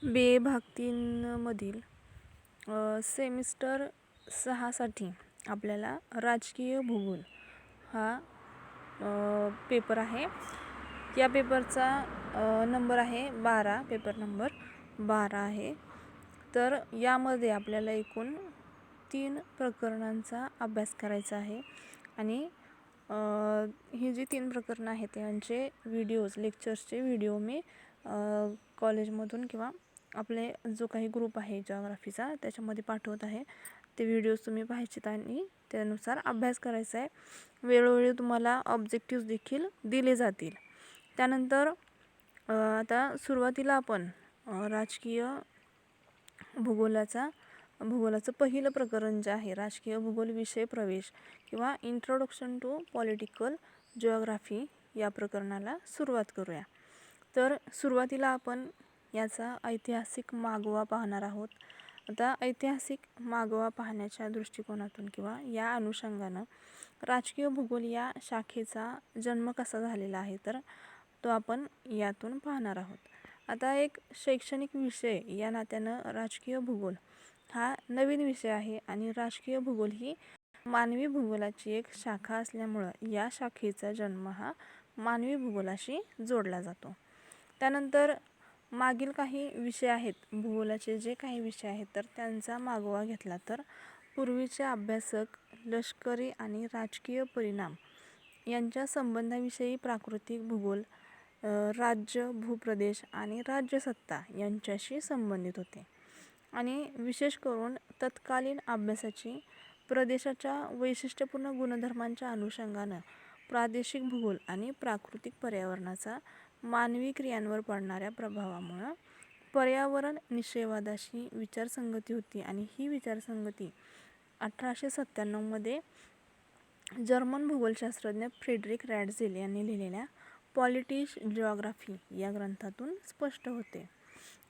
BA भाग 3 मधील semester 6साठी आपल्याला राजकीय भूगोल हा पेपर आहे. या पेपरचा नंबर आहे 12, पेपर नंबर 12 आहे. तर यामध्ये आपल्याला एकूण 3 प्रकरणांचा अभ्यास करायचा आहे आणि ही जी 3 प्रकरणं आहेत त्यांचे व्हिडिओज, लेक्चर्सचे व्हिडिओ मी कॉलेजमधून किंवा आपले जो काही ग्रुप आहे जिओग्राफीचा त्याच्यामध्ये पाठवत आहे. ते व्हिडिओज तुम्ही पाहायचेत आणि त्यानुसार अभ्यास करायचा आहे. वेळोवेळी तुम्हाला ऑब्जेक्टिव्ह देखील दिले जातील. त्यानंतर आता सुरुवातीला आपण राजकीय भूगोलाचं पहिलं प्रकरण जे आहे राजकीय भूगोल विषय प्रवेश किंवा इंट्रोडक्शन टू पॉलिटिकल जिओग्राफी या प्रकरणाला सुरुवात करूया. तर सुरुवातीला आपण याचा ऐतिहासिक मागोवा पाहणार आहोत. आता ऐतिहासिक मागोवा पाहण्याच्या दृष्टिकोनातून किंवा या अनुषंगानं राजकीय भूगोल या शाखेचा जन्म कसा झालेला आहे तर तो आपण यातून पाहणार आहोत. आता एक शैक्षणिक विषय या नात्यानं राजकीय भूगोल हा नवीन विषय आहे आणि राजकीय भूगोल ही मानवी भूगोलाची एक शाखा असल्यामुळं या शाखेचा जन्म हा मानवी भूगोलाशी जोडला जातो. त्यानंतर मागील काही विषय आहेत भूगोलाचे जे काही विषय आहेत तर त्यांचा मागोवा घेतला तर पूर्वीचे अभ्यासक लष्करी आणि राजकीय परिणाम यांच्या संबंधाविषयी प्राकृतिक भूगोल, राज्य, भूप्रदेश आणि राज्यसत्ता यांच्याशी संबंधित होते आणि विशेष करून तत्कालीन अभ्यासाची प्रदेशाच्या वैशिष्ट्यपूर्ण गुणधर्मांच्या अनुषंगानं प्रादेशिक भूगोल आणि प्राकृतिक पर्यावरणाचा मानवी क्रियांवर पडणाऱ्या प्रभावामुळं पर्यावरण निषेधवादाशी विचारसंगती होती आणि ही विचारसंगती 1897 मध्ये जर्मन भूगोलशास्त्रज्ञ फ्रेडरिक रॅडझेल यांनी लिहिलेल्या पॉलिटिश जिओग्राफी या ग्रंथातून स्पष्ट होते.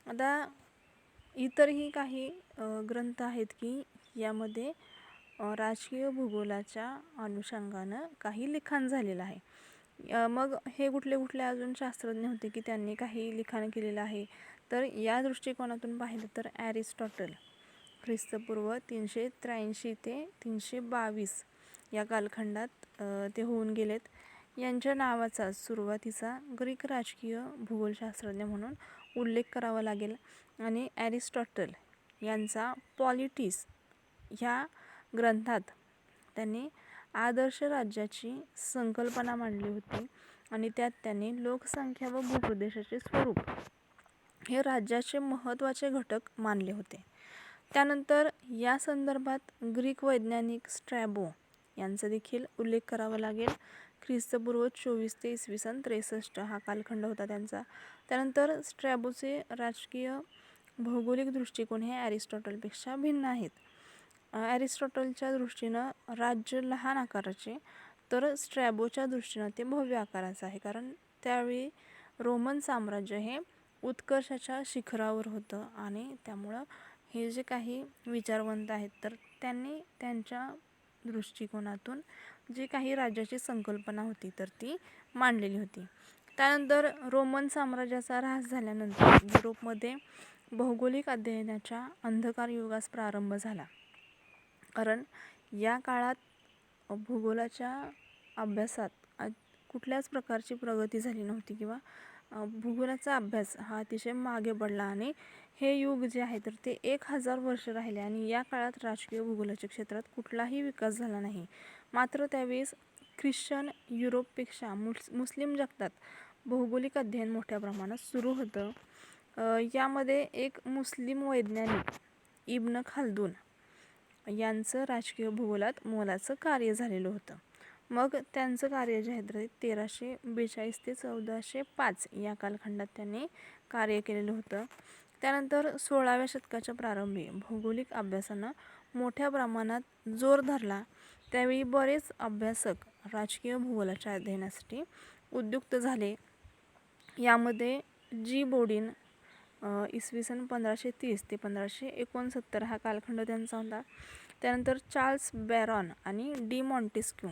आता इतरही काही ग्रंथ आहेत की यामध्ये राजकीय भूगोलाच्या अनुषंगानं काही लिखाण झालेलं आहे. मग हे कुठले अजून शास्त्रज्ञ होते की त्यांनी काही लिखाण केलेलं आहे तर या दृष्टिकोनातून पाहिलं तर ॲरिस्टॉटल ख्रिस्तपूर्व 383 ते 322 या कालखंडात ते होऊन गेलेत. यांच्या नावाचा सुरुवातीचा ग्रीक राजकीय भूगोलशास्त्रज्ञ म्हणून उल्लेख करावा लागेल आणि ॲरिस्टॉटल यांचा पॉलिटिस ह्या ग्रंथात त्यांनी आदर्श राज्याची संकल्पना मांडली होती आणि त्यात त्यांनी लोकसंख्या व भूप्रदेशाचे स्वरूप हे राज्याचे महत्त्वाचे घटक मानले होते. त्यानंतर या संदर्भात ग्रीक वैज्ञानिक स्ट्रॅबो यांचा देखील उल्लेख करावा लागेल. ख्रिस्तपूर्व 24 ते इसवी सन 63 हा कालखंड होता त्यांचा. त्यानंतर स्ट्रॅबोचे राजकीय भौगोलिक दृष्टिकोन हे ॲरिस्टॉटलपेक्षा भिन्न आहेत. ॲरिस्टॉटलच्या दृष्टीनं राज्य लहान आकाराचे तर स्ट्रॅबोच्या दृष्टीनं ते भव्य आकाराचं आहे, कारण त्यावेळी रोमन साम्राज्य हे उत्कर्षाच्या शिखरावर होतं आणि त्यामुळं हे जे काही विचारवंत आहेत तर त्यांनी त्यांच्या दृष्टिकोनातून जी काही राज्याची संकल्पना होती तर ती मांडलेली होती. त्यानंतर रोमन साम्राज्याचा ऱ्हास झाल्यानंतर युरोपमध्ये भौगोलिक अध्ययनाच्या अंधकार युगास प्रारंभ झाला, कारण या काळात भूगोलाच्या अभ्यासात कुठल्याच प्रकारची प्रगती झाली नव्हती किंवा भूगोलाचा अभ्यास हा अतिशय मागे पडला आणि हे युग जे आहे तर ते 1000 वर्ष राहिले आणि या काळात राजकीय भूगोलाच्या क्षेत्रात कुठलाही विकास झाला नाही. मात्र त्यावेळेस ख्रिश्चन युरोपपेक्षा मुस्लिम जगतात भौगोलिक अध्ययन मोठ्या प्रमाणात सुरू होतं. यामध्ये एक मुस्लिम वैज्ञानिक इब्न खाल्दून यांचं राजकीय भूगोलात मोलाचं कार्य झालेलं होतं. मग त्यांचं कार्य जे आहे तर 1342 ते 1405 या कालखंडात त्यांनी कार्य केलेलं होतं. त्यानंतर 16व्या शतकाच्या प्रारंभी भौगोलिक अभ्यासानं मोठ्या प्रमाणात जोर धरला. त्यावेळी बरेच अभ्यासक राजकीय भूगोलाच्या अध्ययनासाठी उद्युक्त झाले. यामध्ये जी बोर्डिन इसवी सन 1530 ते 1569 हा कालखंड त्यांचा होता. त्यानंतर चार्ल्स बॅरॉन आणि डी मॉन्टेस्क्यू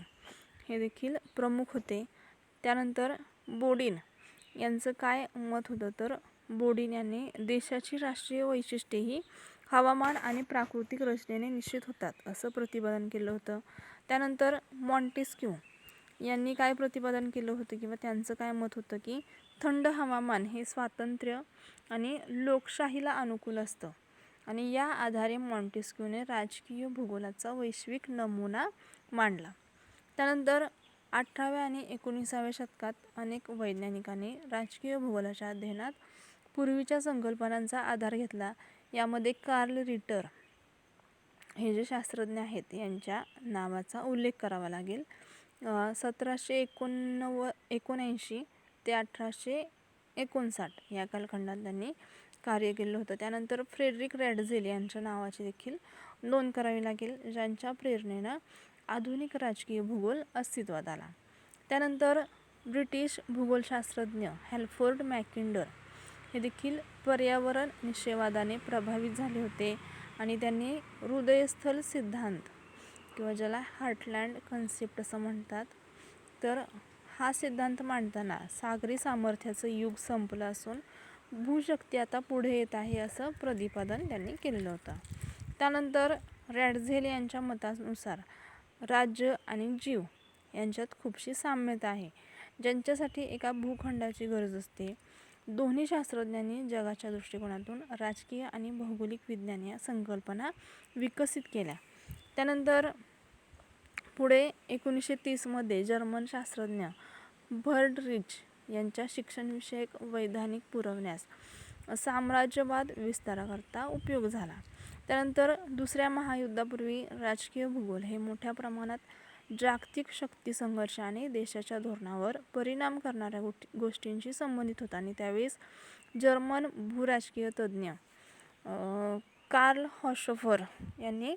हे देखील प्रमुख होते. त्यानंतर बोर्डिन यांचं काय मत होतं तर बोडीन यांनी देशाची राष्ट्रीय वैशिष्ट्ये ही हवामान आणि प्राकृतिक रचनेने निश्चित होतात असं प्रतिपादन केलं होतं. त्यानंतर मॉन्टेस्क्यू यांनी काय प्रतिपादन केलं होतं किंवा त्यांचं काय मत होतं की थंड हवामान हे स्वातंत्र्य आणि लोकशाहीला अनुकूल असतं आणि या आधारे मॉन्टेस्क्यूने राजकीय भूगोलाचा वैश्विक नमुना मांडला. त्यानंतर 18व्या आणि 19व्या शतकात अनेक वैज्ञानिकांनी राजकीय भूगोलाच्या अध्ययनात पूर्वीच्या संकल्पनांचा आधार घेतला. यामध्ये कार्ल रिटर हे जे शास्त्रज्ञ आहेत यांच्या नावाचा उल्लेख करावा लागेल. 1779 ते 1859 या कालखंडात त्यांनी कार्य केलं होतं. त्यानंतर फ्रेडरिक रॅडझेल यांच्या नावाची देखील नोंद करावी लागेल, ज्यांच्या प्रेरणेनं आधुनिक राजकीय भूगोल अस्तित्वात आला. त्यानंतर ब्रिटिश भूगोलशास्त्रज्ञ हॅल्फोर्ड मॅकिंडर हे देखील पर्यावरण निश्चयवादाने प्रभावित झाले होते आणि त्यांनी हृदयस्थल सिद्धांत किंवा ज्याला हार्टलँड कन्सेप्ट असं म्हणतात, तर हा सिद्धांत मांडताना सागरी सामर्थ्याचं युग संपलं असून भूशक्ती आता पुढे येत आहे असं प्रतिपादन त्यांनी केलेलं होतं. त्यानंतर रॅडझेल यांच्या मतानुसार राज्य आणि जीव यांच्यात खूपशी साम्यता आहे, ज्यांच्यासाठी एका भूखंडाची गरज असते. दोन्ही शास्त्रज्ञांनी जगाच्या दृष्टिकोनातून राजकीय आणि भौगोलिक विज्ञान या संकल्पना विकसित केल्या. त्यानंतर पुढे 1930 जर्मन शास्त्रज्ञ बर्डरिच यांच्या शिक्षणविषयक वैधानिक पुरवण्यास साम्राज्यवाद विस्ताराकरता उपयोग झाला. त्यानंतर दुसऱ्या महायुद्धापूर्वी राजकीय भूगोल हे मोठ्या प्रमाणात जागतिक शक्ती संघर्ष आणि देशाच्या धोरणावर परिणाम करणाऱ्या गोष्टींशी संबंधित होता आणि त्यावेळेस जर्मन भूराजकीय तज्ज्ञ कार्ल हॉशोफर यांनी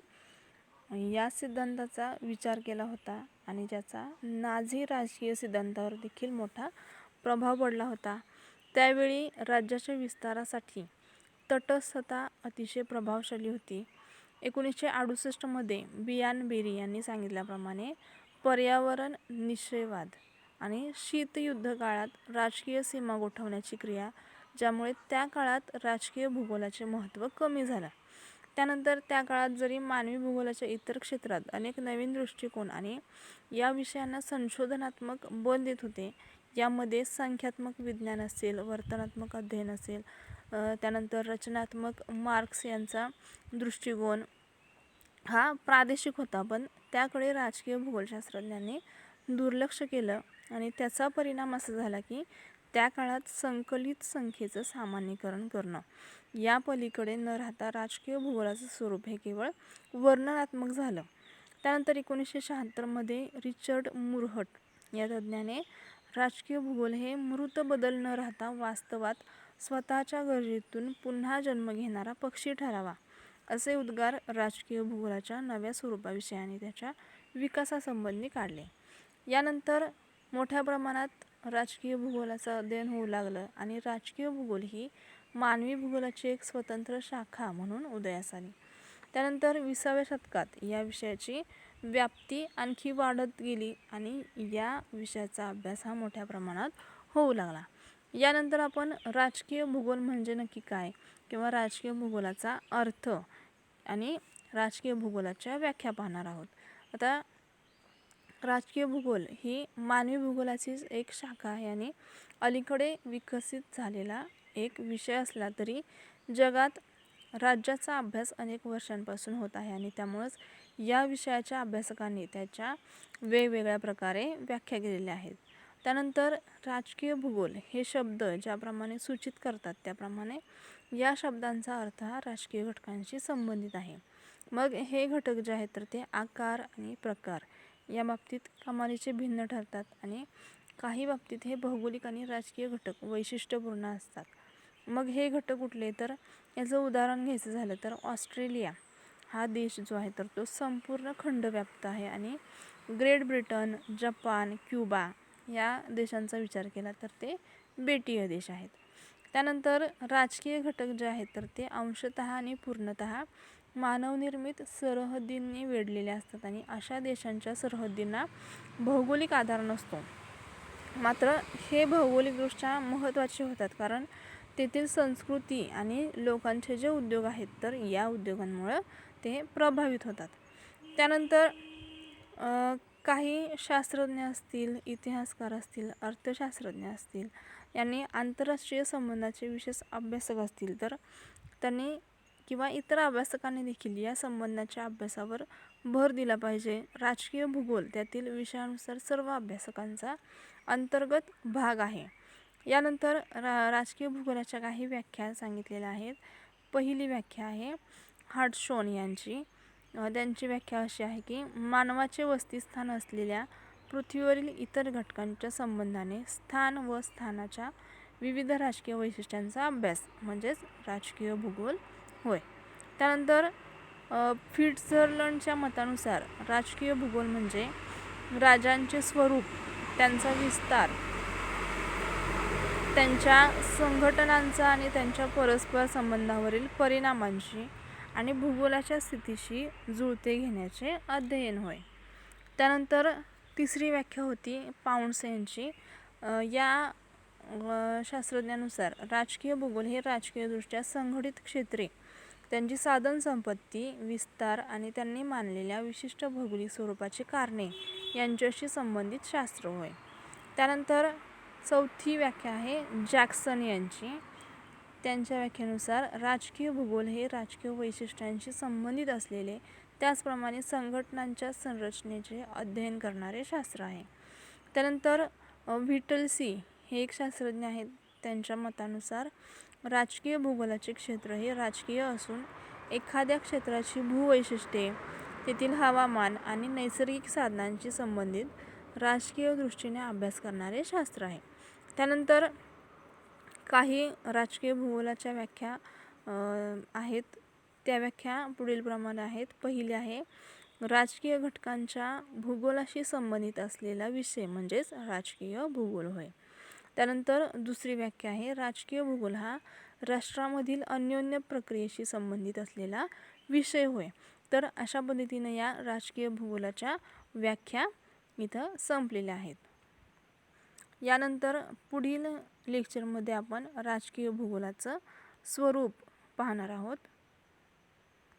या सिद्धांताचा विचार केला होता आणि ज्याचा नाझी राजकीय सिद्धांतावर देखील मोठा प्रभाव पडला होता. त्यावेळी राज्याच्या विस्तारासाठी तटस्थता अतिशय प्रभावशाली होती. 1968 बियान बेरी यांनी सांगितल्याप्रमाणे पर्यावरण निश्चयवाद आणि शीतयुद्ध काळात राजकीय सीमा गोठवण्याची क्रिया, ज्यामुळे त्या काळात राजकीय भूगोलाचे महत्त्व कमी झालं. त्यानंतर त्या काळात जरी मानवी भूगोलाच्या इतर क्षेत्रात अनेक नवीन दृष्टिकोन आणि या विषयांना संशोधनात्मक बल देत होते. यामध्ये संख्यात्मक विज्ञान असेल, वर्तनात्मक अध्ययन असेल, त्यानंतर रचनात्मक मार्क्स यांचा दृष्टिकोन हा प्रादेशिक होता, पण त्याकडे राजकीय भूगोलशास्त्रज्ञांनी दुर्लक्ष केलं आणि त्याचा परिणाम असा झाला की त्या काळात संकलित संख्येचं सामान्यीकरण करणं या पलीकडे न राहता राजकीय भूगोलाचं स्वरूप हे केवळ वर्णनात्मक झालं. त्यानंतर 1976 रिचर्ड मुरहट या तज्ज्ञाने राजकीय भूगोल हे मृत बदल न राहता वास्तवात स्वतःच्या गरजेतून पुन्हा जन्म घेणारा पक्षी ठरावा असे उद्गार राजकीय भूगोलाच्या नव्या स्वरूपाविषयी आणि त्याच्या विकासासंबंधी काढले. यानंतर मोठ्या प्रमाणात राजकीय भूगोलाचं अध्ययन होऊ लागलं आणि राजकीय भूगोल ही मानवी भूगोलाची एक स्वतंत्र शाखा म्हणून उदयास आली. त्यानंतर 20व्या शतकात या विषयाची व्याप्ती आणखी वाढत गेली आणि या विषयाचा अभ्यास हा मोठ्या प्रमाणात होऊ लागला. यानंतर आपण राजकीय भूगोल म्हणजे नक्की काय किंवा राजकीय भूगोलाचा अर्थ आणि राजकीय भूगोलाच्या व्याख्या पाहणार आहोत. आता राजकीय भूगोल ही मानवी भूगोलाचीच एक शाखा आहे आणि अलीकडे विकसित झालेला एक विषय असला तरी जगात राज्याचा अभ्यास अनेक वर्षांपासून होत आहे आणि त्यामुळंच या विषयाच्या अभ्यासकांनी त्याच्या वेगवेगळ्या प्रकारे व्याख्या केलेल्या आहेत. त्यानंतर राजकीय भूगोल हे शब्द ज्याप्रमाणे सूचित करतात त्याप्रमाणे या शब्दांचा अर्थ हा राजकीय घटकांशी संबंधित आहे. मग हे घटक जे आहेत तर ते आकार आणि प्रकार या बाबतीत कमालीचे भिन्न ठरतात आणि काही बाबतीत हे भौगोलिक आणि राजकीय घटक वैशिष्ट्यपूर्ण असतात. मग हे घटक कुठले, तर याचं उदाहरण घ्यायचं झालं तर ऑस्ट्रेलिया हा देश जो आहे तर तो संपूर्ण खंडव्याप्त आहे आणि ग्रेट ब्रिटन, जपान, क्युबा या देशांचा विचार केला तर ते बेटीय देश आहेत. त्यानंतर राजकीय घटक जे आहेत तर ते अंशतः आणि पूर्णतः मानवनिर्मित सरहद्दींनी वेढलेले असतात आणि अशा देशांच्या सरहद्दींना भौगोलिक आधार नसतो. मात्र हे भौगोलिकदृष्ट्या महत्त्वाचे होतात कारण तेथील संस्कृती आणि लोकांचे जे उद्योग आहेत तर या उद्योगांमुळं ते प्रभावित होतात. त्यानंतर काही शास्त्रज्ञ असतील, इतिहासकार असतील, अर्थशास्त्रज्ञ असतील, यांनी आंतरराष्ट्रीय संबंधाचे विशेष अभ्यासक असतील तर त्यांनी किंवा इतर अभ्यासकांनी देखील या संबंधाच्या अभ्यासावर भर दिला पाहिजे. राजकीय भूगोल त्यातील विषयानुसार सर्व अभ्यासकांचा अंतर्गत भाग आहे. यानंतर राजकीय भूगोलाच्या काही व्याख्या सांगितलेल्या आहेत. पहिली व्याख्या आहे हार्टशॉन यांची. त्यांची व्याख्या अशी आहे की मानवाचे वसतिस्थान असलेल्या पृथ्वीवरील इतर घटकांच्या संबंधाने स्थान व स्थानाच्या विविध राजकीय वैशिष्ट्यांचा अभ्यास म्हणजेच राजकीय भूगोल होय. त्यानंतर फिट्झजरलंडच्या मतानुसार राजकीय भूगोल म्हणजे राज्यांचे स्वरूप, त्यांचा विस्तार, त्यांच्या संघटनांचा आणि त्यांच्या परस्पर संबंधावरील परिणामांशी आणि भूगोलाच्या स्थितीशी जुळते घेण्याचे अध्ययन होय. त्यानंतर तिसरी व्याख्या होती पाउंड्स यांची. या शास्त्रज्ञानुसार राजकीय भूगोल हे राजकीयदृष्ट्या संघटित क्षेत्रे, त्यांची साधन संपत्ती, विस्तार आणि त्यांनी मानलेल्या विशिष्ट भौगोलिक स्वरूपाची कारणे यांच्याशी संबंधित शास्त्र होय. त्यानंतर चौथी व्याख्या आहे जॅक्सन यांची. त्यांच्या व्याख्येनुसार राजकीय भूगोल हे राजकीय वैशिष्ट्यांशी संबंधित असलेले त्याचप्रमाणे संघटनांच्या संरचनेचे अध्ययन करणारे शास्त्र आहे. त्यानंतर व्हिटलसी हे एक शास्त्रज्ञ आहेत. त्यांच्या मतानुसार राजकीय भूगोलाचे क्षेत्र हे राजकीय असून एखाद्या क्षेत्राची भूवैशिष्ट्ये, तेथील हवामान आणि नैसर्गिक साधनांशी संबंधित राजकीय दृष्टीने अभ्यास करणारे शास्त्र आहे. त्यानंतर काही राजकीय भूगोलाच्या व्याख्या आहेत. त्या व्याख्या पुढीलप्रमाणे आहेत. पहिली आहे राजकीय घटकांच्या भूगोलाशी संबंधित असलेला विषय म्हणजेच राजकीय भूगोल होय. त्यानंतर दुसरी व्याख्या आहे राजकीय भूगोल हा राष्ट्रामधील अन्योन्य प्रक्रियेशी संबंधित असलेला विषय होय. तर अशा पद्धतीने या राजकीय भूगोलाच्या व्याख्या इथं संपलेल्या आहेत. यानंतर पुढील लेक्चरमध्ये आपण राजकीय भूगोलाचं स्वरूप पाहणार आहोत.